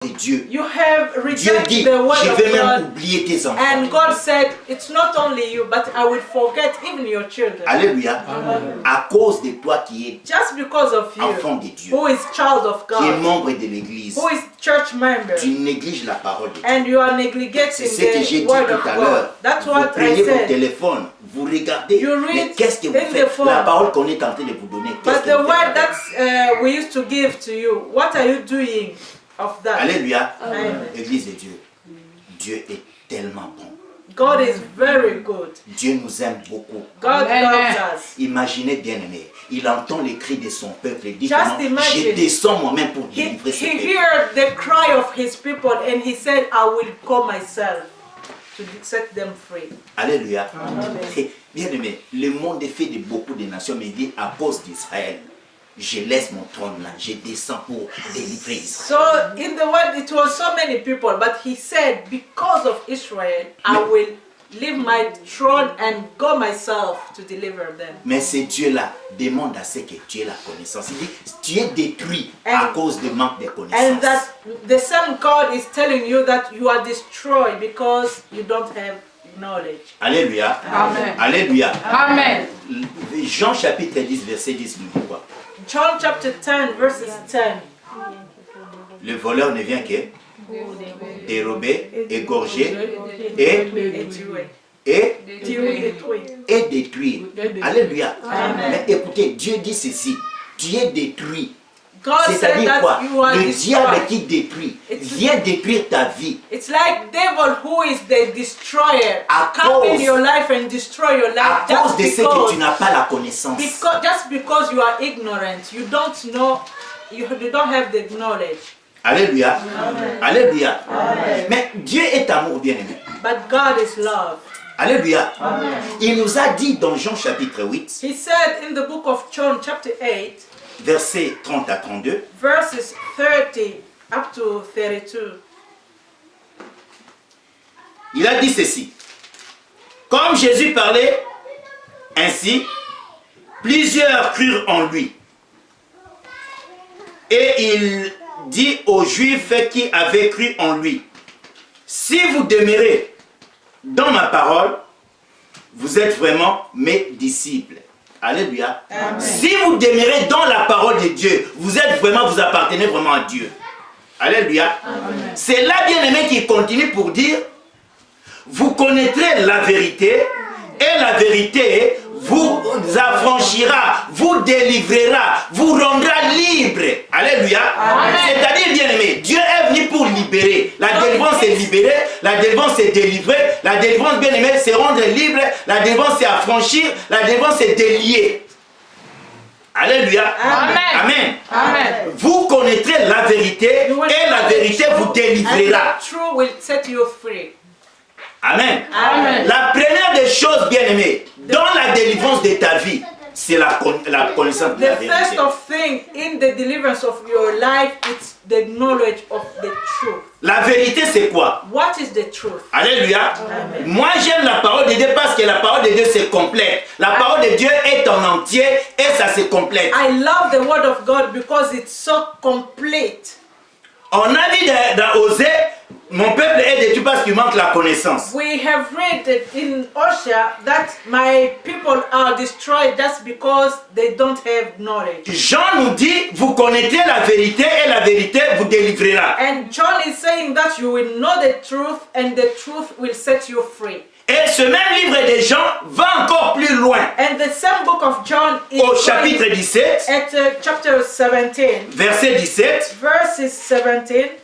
Dieu. You have Dieu dit, rejected the word je of vais même God. oublier tes enfants. And God said, it's not only you, but I will forget even your children. Alléluia. À cause de toi qui es Just because of you, enfant de Dieu, who is child of qui est God, membre de l'église, who is church member, tu négliges la parole de Dieu. and you are neglecting C'est ce que j'ai the dit word of tout à God. l'heure. That's Vous what I prenez vos said. téléphones, vous regardez, You read mais qu'est-ce que vous in the faites? phone. La parole qu'on est en train de vous donner, qu'est-ce But que the vous word faites avec? that we used to give to you, what are you doing of that? Alléluia. Amen. Église de Dieu. Dieu est tellement bon. God is very good. Dieu nous aime beaucoup. God loves us. Imaginez bien aimé, il entend les cris de son peuple et dit Just comment, je imagine. descends moi-même pour He délivrer ce peuple. heard the cry of his people and he said, I will go myself to set them free. Alléluia. Et bien aimé, le monde est fait de beaucoup de nations, mais il dit à cause d'Israël, je laisse mon trône là, je descends pour délivrer Israël. So in the world it was so many people, but he said, because of Israel, I will leave my throne and go myself to deliver them. Mais ce Dieu-là demande à ce que tu aies la connaissance. Il dit, tu es détruit à cause du manque de And connaissance. that the same God is telling you that you are destroyed because you don't have knowledge. Alléluia. Amen. Alléluia. Amen. Jean chapitre 10, verset 10 nous dit quoi? John chapter 10 verses 10. Le voleur ne vient que dérober, égorger et détruire. Alléluia. Mais écoutez, Dieu dit ceci, tu es détruit. God said C'est-à-dire quoi? that you are Le diable destroyed. qui détruit vient détruire ta vie. It's like devil who is the destroyer, À come in cause- your life and destroy your À life cause de ce que just tu n'as pas la connaissance. just because you are ignorant, you don't know, you don't have the knowledge. Alléluia. Alléluia. Mais Dieu est amour, bien-aimé. But God is love. Alléluia. Il nous a dit dans Jean chapitre 8, He said in the book of John chapter 8, versets 30 à 32, verses 30 up to 32. il a dit ceci. Comme Jésus parlait ainsi, plusieurs crurent en lui. Et il dit aux Juifs qui avaient cru en lui, si vous demeurez dans ma parole, vous êtes vraiment mes disciples. Alléluia. Amen. Si vous demeurez dans la parole de Dieu, vous appartenez vraiment à Dieu. Alléluia. C'est là, bien aimé, qu'il continue pour dire, vous connaîtrez la vérité, et la vérité vous affranchira, vous délivrera, vous rendra libre. Alléluia. C'est-à-dire, bien aimé, Dieu est venu pour libérer. La délivrance c'est libérer, la délivrance c'est délivrer, la délivrance, bien aimé, c'est rendre libre, la délivrance c'est affranchir, la délivrance c'est délier. Alléluia. Amen. Amen. Amen. Vous connaîtrez la vérité You will et la know the vérité truth, vous and délivrera. the truth will set you free. Amen. Amen. La première des choses, bien aimées, dans la délivrance de ta vie, c'est la connaissance de la The first vérité. of thing in the deliverance of your life is the knowledge of the truth. La vérité, c'est quoi? What is the truth? Alléluia. Moi, j'aime la parole de Dieu parce que la parole de Dieu se complète. La parole de Dieu est en entier et ça se complète. I love the word of God because it's so complete. On a dit dans Osée, mon peuple est détruit parce qu'il manque la connaissance. We have read it in Osha that my people are destroyed just because they don't have knowledge. Jean nous dit, vous connaîtrez la vérité et la vérité vous délivrera. And John is saying that you will know the truth and the truth will set you free. Et ce même livre de Jean va encore plus loin. And the same book of John is Au chapitre 17, at chapter 17, verset 17, verses 17,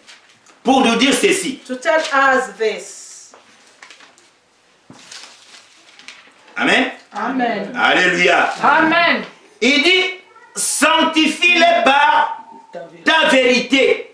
pour nous dire ceci. to tell us this. Amen. Amen. Alléluia. Amen. Il dit, sanctifie-les par ta vérité.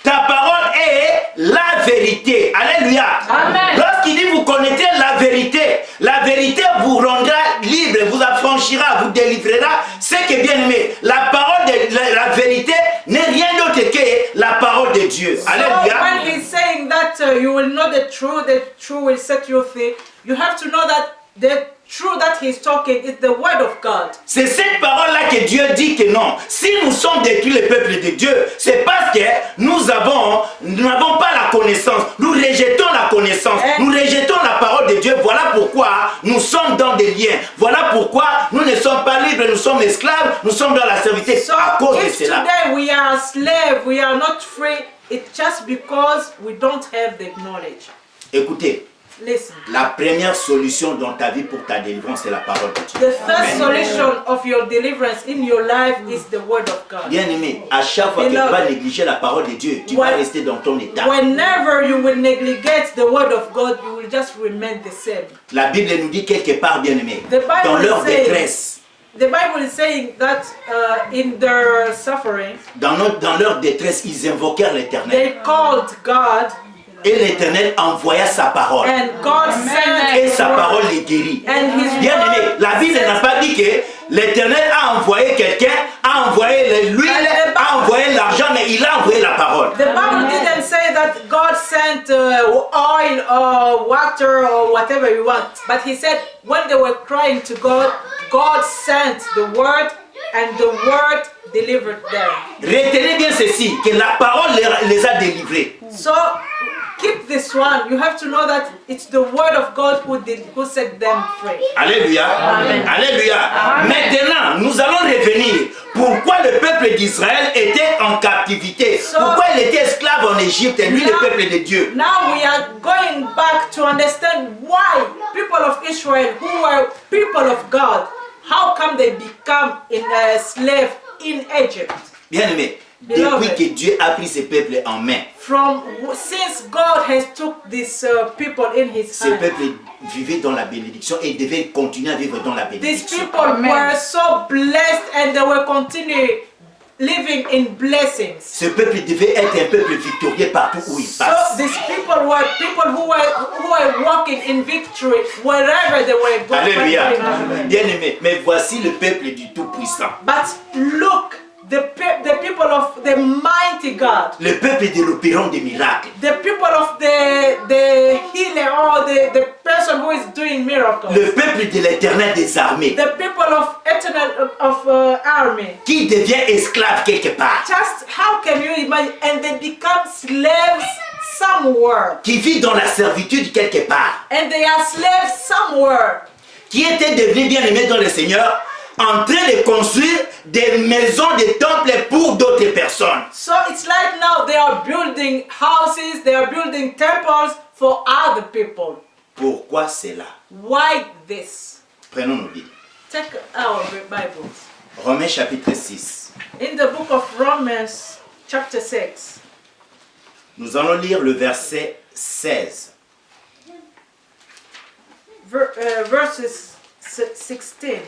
Ta parole est la vérité. Alléluia. Amen. Lorsqu'il dit vous connaîtrez la vérité vous rendra libre, vous affranchira, vous délivrera. C'est que bien aimé, la parole de la vérité n'est rien d'autre que la parole de Dieu. So Alléluia. when he's saying that you will know the truth will set you free, you have to know that the true that he's talking is the word of God. C'est cette parole-là que Dieu dit que non. Si nous sommes détruits, le peuple de Dieu, c'est parce que nous n'avons pas la connaissance. Nous rejetons la connaissance. Nous rejetons la parole de Dieu. Voilà pourquoi nous sommes dans des liens. Voilà pourquoi nous ne sommes pas libres, nous sommes esclaves, nous sommes dans la servitude So à cause de if cela. today we are slaves, we are not free, it's just because we don't have the knowledge. Écoutez, Listen. la première solution dans ta vie pour ta délivrance, c'est la parole de Dieu. The first solution of your deliverance in your life is the word of God. Bien aimé, à chaque fois que tu vas négliger la parole de Dieu, tu vas rester dans ton état. Whenever you will neglect the word of God, you will just remain the same. La Bible nous dit quelque part, bien aimé, The Bible dans leur says- détresse, The Bible is saying that in their suffering, dans leur détresse, ils invoquèrent l'Éternel. they called God, Et l'Éternel envoya sa parole. and God sent Et His sa word. parole les guérit. And His Bien aimé, word la Bible n'a pas dit que l'Éternel a envoyé quelqu'un, a envoyé l'huile, a envoyé l'argent, mais il a envoyé la parole. The Bible didn't say that God sent oil or water or whatever you want, but He said when they were crying to God, God sent the word, and the word delivered them. Retenez bien ceci, que la parole les a délivrés. So keep this one. You have to know that it's the word of God who set them free. Alléluia. Amen. Alléluia. Maintenant, nous allons revenir. Pourquoi le peuple d'Israël était en captivité? Pourquoi il était esclave en Égypte, lui, le peuple de Dieu? Now we are going back to understand why people of Israel, who were people of God, how come they become slave in Egypt? Bien aimé, depuis que Dieu a pris ce peuple en main, Since God has took these people in His ce hand, peuple vivait dans la bénédiction et devait continuer à vivre dans la these bénédiction. people were so blessed and they were continuing living in blessings. Ce peuple devait être un peuple victorieux partout où il So passe. these people were people who were walking in victory wherever they were going. Alléluia. Bien aimé, mais voici le peuple du Tout-Puissant. But look, the people of the mighty God, Le peuple de l'opérant des miracles. the people of the healer or the person who is doing miracles, Le peuple de l'Éternel des armées. the people of eternal army. Qui devient esclave quelque part. Just how can you imagine? And they become slaves somewhere, Qui vit dans la servitude quelque part. and they are slaves somewhere. Qui était devenu bien aimé dans le Seigneur, en train de construire des maisons, des temples pour d'autres personnes. So it's like now they are building houses, they are building temples for other people. Pourquoi cela? Why this? Prenons nos Bibles. Take our Bibles. Romains chapitre 6. In the book of Romans, chapter 6, Nous allons lire le verset 16. verses 16.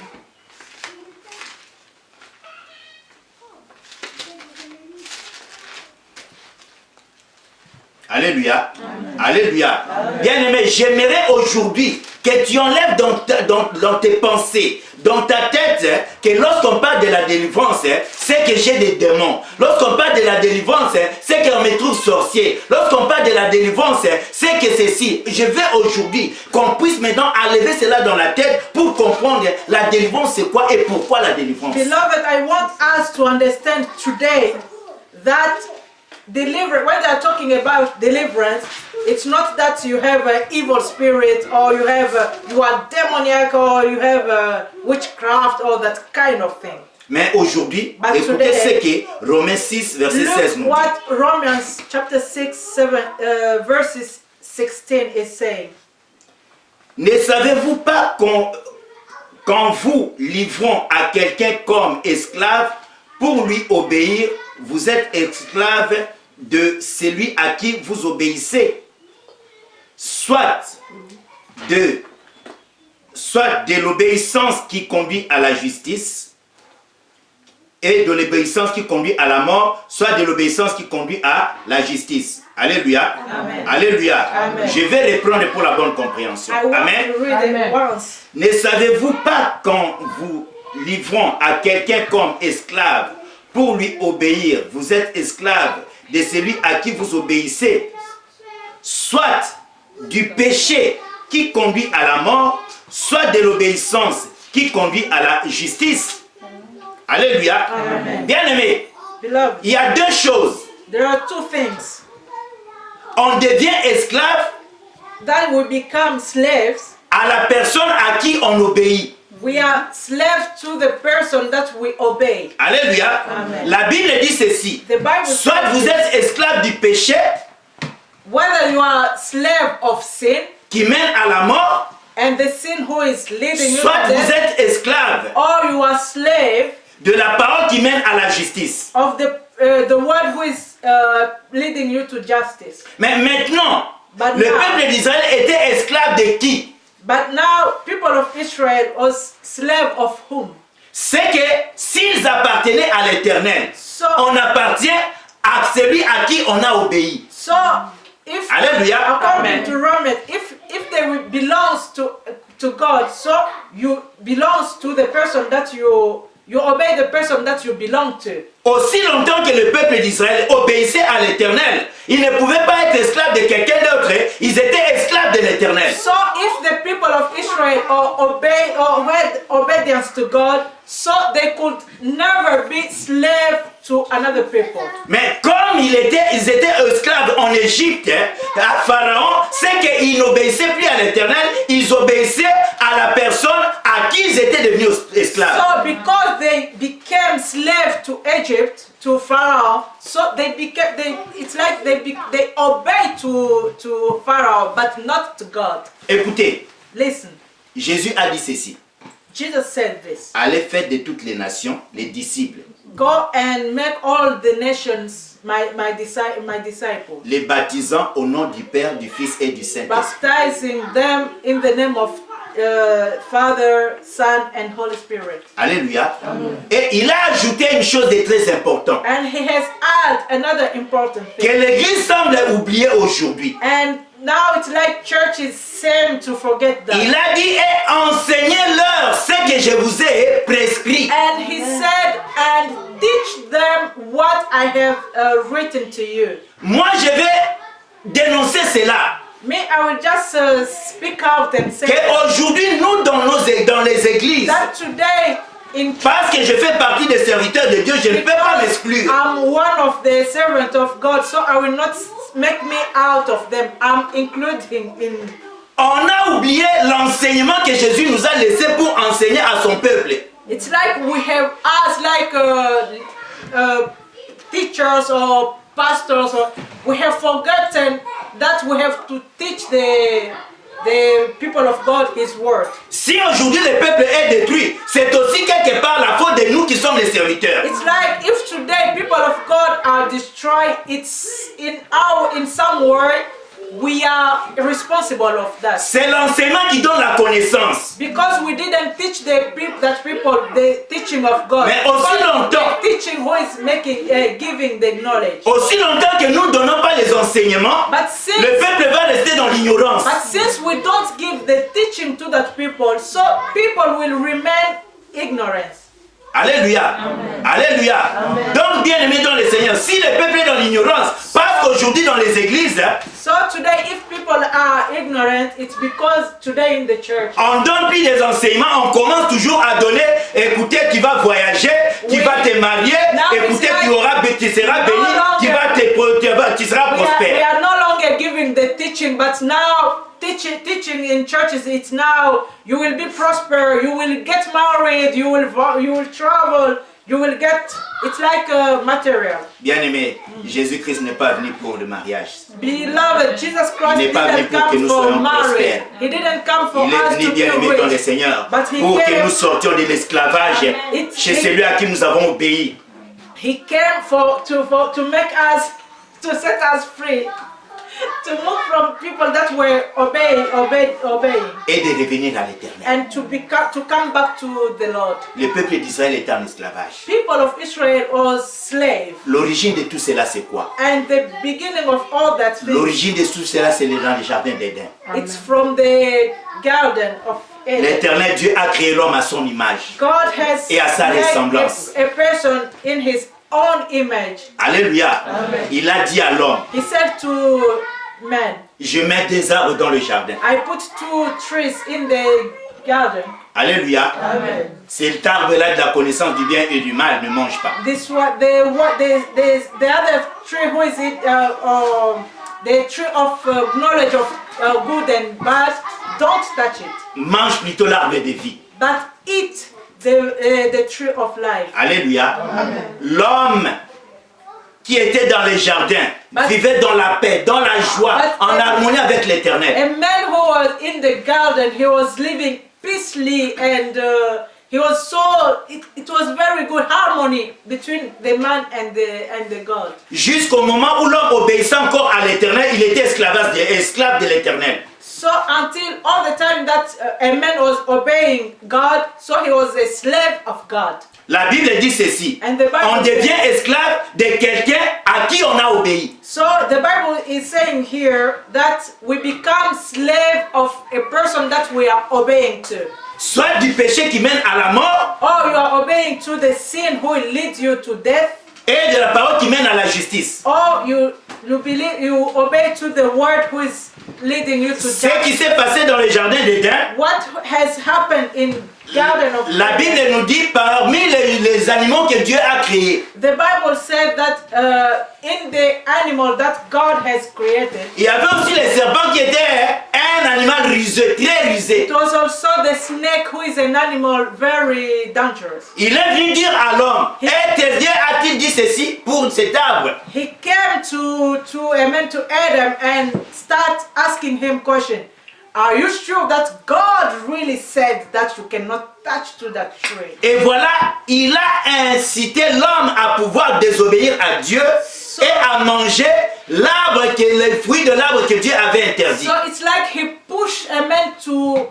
Alléluia. Alléluia. Bien-aimé, j'aimerais aujourd'hui que tu enlèves dans tes pensées, dans ta tête, que lorsqu'on parle de la délivrance, c'est que j'ai des démons. Lorsqu'on parle de la délivrance, c'est qu'on me trouve sorcier. Lorsqu'on parle de la délivrance, c'est que ceci. Je veux aujourd'hui qu'on puisse maintenant enlever cela dans la tête pour comprendre la délivrance c'est quoi et pourquoi la délivrance. Beloved, I want us to understand today that deliverance, when they are talking about deliverance, it's not that you have an evil spirit or you are demoniac or you have witchcraft or that kind of thing. Mais aujourd'hui, But écoutez ce today, que Romains 6, verset 16 nous Look dit. what Romans chapter 6, verses 16 is saying. Ne savez-vous pas qu'en vous livrant à quelqu'un comme esclave pour lui obéir, vous êtes esclave de celui à qui vous obéissez, soit de l'obéissance qui conduit à la justice et de l'obéissance qui conduit à la mort, soit de l'obéissance qui conduit à la justice. Alléluia. Amen. Alléluia. Amen. Je vais reprendre pour la bonne compréhension. I want Amen. to read it once. Ne savez-vous pas qu'en vous livrant à quelqu'un comme esclave pour lui obéir, vous êtes esclave de celui à qui vous obéissez, soit du péché qui conduit à la mort, soit de l'obéissance qui conduit à la justice. Alléluia. Bien-aimé, Beloved, il y a deux choses. there are two things. On devient esclave That we become slaves. à la personne à qui on obéit. We are slaves to the person that we obey. Alléluia. Amen. La Bible dit ceci. The Bible Soit vous says êtes esclave du péché whether you are slave of sin qui mène à la mort, and the sin who is leading you soit to vous death, êtes esclave or you are slave de la parole qui mène à la justice. of the word who is leading you to justice. Mais maintenant, But le now- peuple d'Israël était esclave de qui? But now, people of Israel was slave of whom? C'est que s'ils appartenaient à l'Éternel, So, on appartient à celui à qui on a obéi. so if Alléluia. according to Romans, if they will belongs to God, so you belongs to the person that you obey the person that you belong to. Aussi longtemps que le peuple d'Israël obéissait à l'Éternel, ils ne pouvaient pas être esclaves de quelqu'un d'autre, ils étaient esclaves de l'Éternel. So if the people of Israel obey or had obedience to God, so they could never be slave to another people. Mais comme ils étaient esclaves en Égypte, à Pharaon, c'est qu'ils n'obéissaient plus à l'Éternel, ils obéissaient à la personne à qui ils étaient devenus esclaves. So because they became slave to Egypt, to Pharaoh, so it's like they obey to Pharaoh, but not to God. Écoutez, Listen, Jésus a dit ceci. Jesus said this. Allez faire de toutes les nations les disciples, Go and make all the nations my disciples, les baptisant au nom du Père, du Fils et du Saint-Esprit. baptizing them in the name of Father, Son, and Holy Spirit. Alléluia. Et il a ajouté une chose de très importante And he has added another important que thing. l'Église semble oublier aujourd'hui. And now it's like churches seem to forget that. Il a dit, et enseignez-leur ce que je vous ai prescrit. And he said, and teach them what I have written to you. Moi, je vais dénoncer cela. Me, I will just speak out and say Qu'aujourd'hui, nous, dans les églises, that today in parce que je fais partie des serviteurs de Dieu, je ne peux pas m'exclure. I'm one of the servants of God, so I will not make me out of them. I'm including in. On a oublié l'enseignement que Jésus nous a laissé pour enseigner à son peuple. It's like we have us like teachers or pastors, or we have forgotten that we have to teach the people of God His word. Si aujourd'hui le peuple est détruit, c'est aussi quelque part la faute de nous qui sommes les serviteurs. It's like if today people of God are destroyed, it's in some way we are responsible of that. C'est l'enseignement qui donne la connaissance. Because we didn't teach the teaching of God. Mais aussi longtemps, The teaching who is making giving the knowledge. aussi longtemps que nous ne donnons pas les enseignements, But le peuple va rester dans l'ignorance. since we don't give the teaching to that people, so people will remain ignorant. Alléluia. Alléluia. Donc, bien aimé dans le Seigneur, si le peuple est dans l'ignorance, parce qu'aujourd'hui dans les églises, So today, if people are ignorant, it's because today in the church, on donne plus des enseignements, on commence toujours à donner, écoutez, tu vas voyager, tu vas te marier, Now écoutez, it's like tu seras no béni, longer- tu seras we prospère. are no longer giving the teaching, but now teaching in churches, it's now you will be prosper, you will get married, you will travel, you will get. It's like a material. Bien aimé, Jésus-Christ n'est pas venu pour le mariage. Beloved, Jesus Christ Il n'est pas venu didn't pour que come nous for soyons marriage. prospères. He didn't come for Il est us venu to bien aimé be dans le rich. Seigneur But he pour que came- nous sortions de l'esclavage chez celui à qui nous avons obéi. He came to make us, to set us free, to move from people that were obeying, Et de revenir à l'éternel. and to come back to the Lord. Le peuple d'Israël est en esclavage. People of Israel was slaves, L'origine de tout cela, c'est quoi? and the beginning of all that thing, L'origine de tout cela, c'est dans le jardin d'Éden. it's from the garden of Eden. L'éternel Dieu a créé l'homme à son image. God has Et à sa made ressemblance. a person in His own image. Alléluia. Amen. Il a dit à l'homme, He said to man, je mets des arbres dans le jardin. I put 2 trees in the garden. Alléluia. Amen. Cet arbre-là de la connaissance du bien et du mal ne mange pas. This one, the other tree, who is it? The tree of knowledge of good and bad. Don't touch it, Mange plutôt l'arbre de vie. but eat the tree of life. Alléluia. Amen. L'homme qui était dans les jardins vivait dans la paix, dans la joie, en harmonie avec l'Éternel. A man who was in the garden, he was living peacefully, and he was it was very good harmony between the man and the God. Jusqu'au moment où l'homme obéissait encore à l'Éternel, il était esclave de l'Éternel. So until all the time that a man was obeying God, so he was a slave of God. La Bible dit ceci, And the Bible on devient esclave de quelqu'un à qui on a obéi. So the Bible is saying here that we become slave of a person that we are obeying to. Soit du péché qui mène à la mort, Or you are obeying to the sin who will lead you to death. et de la parole qui mène à la justice. Or you obey to the word who is leading you to Ce death. qui s'est passé dans le jardin d'Éden, What has happened in Garden of la Bible nous dit parmi les animaux que Dieu a créés, The Bible said that in the animal that God has created, il y avait aussi les serpents qui étaient un animal rusé, très rusé. it was also the snake who is an animal very dangerous. Il est venu dire à l'homme, et Dieu a-t-il dit ceci pour cet arbre? He came to Adam and start asking him question. Are you sure that God really said that you cannot touch to that tree? Et voilà, il a incité l'homme à pouvoir désobéir à Dieu et à manger l'arbre, le fruit de l'arbre que Dieu avait interdit. So it's like he pushed a man to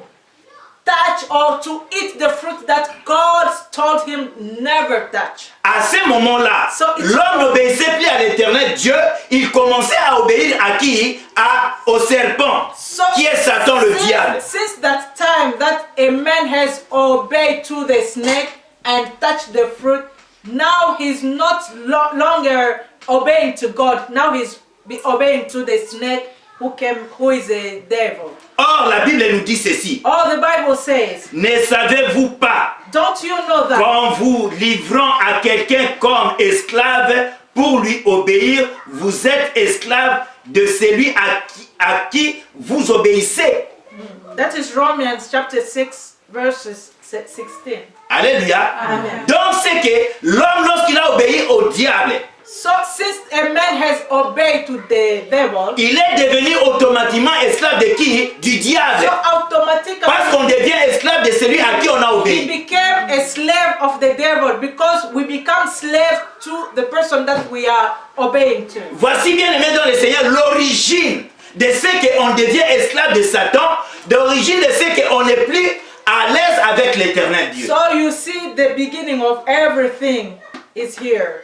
touch or to eat the fruit that God told him never touch. À ce moment-là, l'homme n'obéissait plus à l'Éternel Dieu, il commençait à obéir à qui? Au serpent, qui est Satan le diable. Since that time that a man has obeyed to the snake and touched the fruit, now he's not longer obeying to God. Now he's obeying to the snake who is a devil. Or, la Bible nous dit ceci. Oh, the Bible says, ne savez-vous pas don't you know that qu'en vous livrant à quelqu'un comme esclave pour lui obéir, vous êtes esclave de celui à qui vous obéissez? That is Romans chapter 6 verses 16. Alléluia. Amen. Donc c'est que l'homme, lorsqu'il a obéi au diable, So since a man has obeyed to the devil, il est devenu automatiquement esclave de qui? Du diable. so automatically Parce qu'on devient esclave de celui à qui on a he obéi. became a slave of the devil because we become slave to the person that we are obeying to. Voici bien aimé dans le Seigneur l'origine de ce qu'on devient esclave de Satan, d'origine de ce qu'on n'est plus à l'aise avec l'Éternel Dieu. So you see the beginning of everything is here.